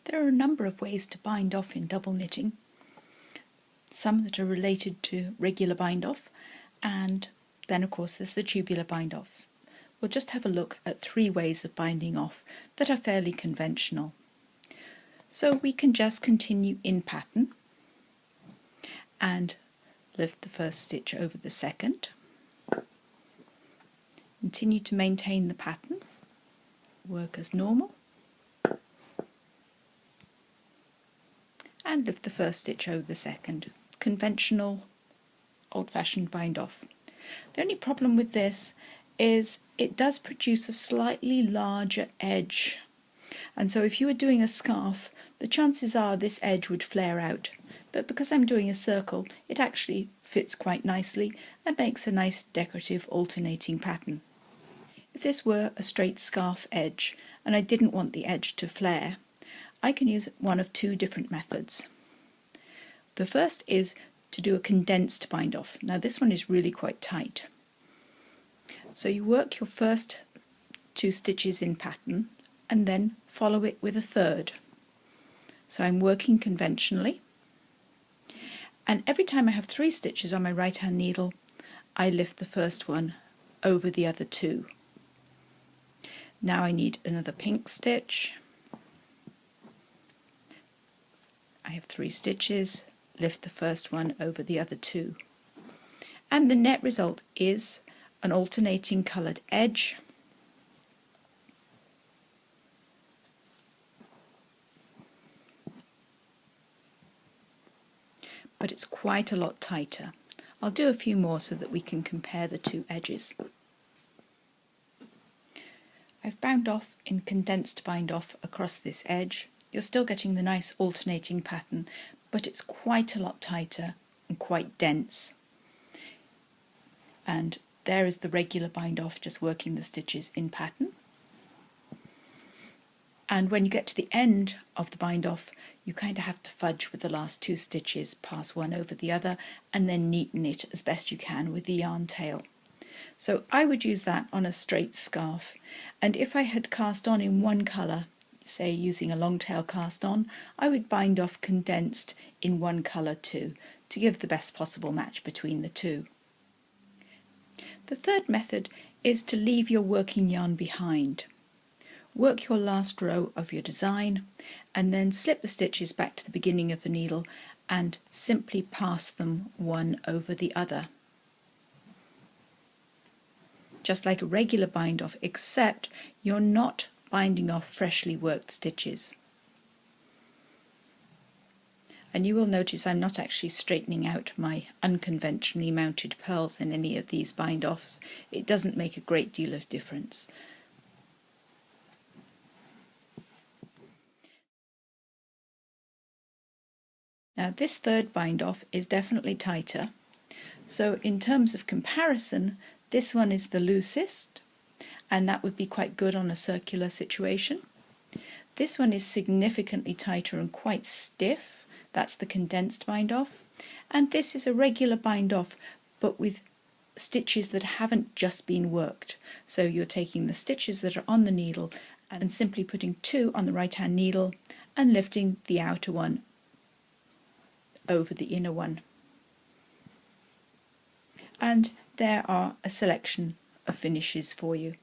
There are a number of ways to bind off in double knitting, some that are related to regular bind off, and then of course there's the tubular bind offs. We'll just have a look at 3 ways of binding off that are fairly conventional. So we can just continue in pattern and lift the first stitch over the second, continue to maintain the pattern, work as normal, and lift the first stitch over the second. Conventional, old-fashioned bind off. The only problem with this is it does produce a slightly larger edge, and so if you were doing a scarf, the chances are this edge would flare out, but because I'm doing a circle, it actually fits quite nicely and makes a nice decorative alternating pattern. If this were a straight scarf edge and I didn't want the edge to flare, I can use one of 2 different methods. The first is to do a condensed bind off. Now this one is really quite tight. So you work your first 2 stitches in pattern and then follow it with a third. So I'm working conventionally, and every time I have 3 stitches on my right hand needle, I lift the first one over the other 2. Now I need another pink stitch. I have 3 stitches, lift the first one over the other 2. And the net result is an alternating coloured edge. But it's quite a lot tighter. I'll do a few more so that we can compare the 2 edges. I've bound off in condensed bind off across this edge. You're still getting the nice alternating pattern, but it's quite a lot tighter and quite dense. And there is the regular bind off, just working the stitches in pattern. And when you get to the end of the bind off, you kind of have to fudge with the last 2 stitches, pass one over the other, and then neaten it as best you can with the yarn tail. So I would use that on a straight scarf, and if I had cast on in one colour, say using a long tail cast on, I would bind off condensed in one colour too, to give the best possible match between the 2. The third method is to leave your working yarn behind. Work your last row of your design and then slip the stitches back to the beginning of the needle and simply pass them one over the other. Just like a regular bind off, except you're not binding off freshly worked stitches. And you will notice I'm not actually straightening out my unconventionally mounted pearls in any of these bind offs. It doesn't make a great deal of difference. Now this third bind off is definitely tighter, so in terms of comparison this one is the loosest, and that would be quite good on a circular situation. This one is significantly tighter and quite stiff, that's the condensed bind off, and this is a regular bind off but with stitches that haven't just been worked. So you're taking the stitches that are on the needle and simply putting 2 on the right hand needle and lifting the outer one over the inner one. And there are a selection of finishes for you.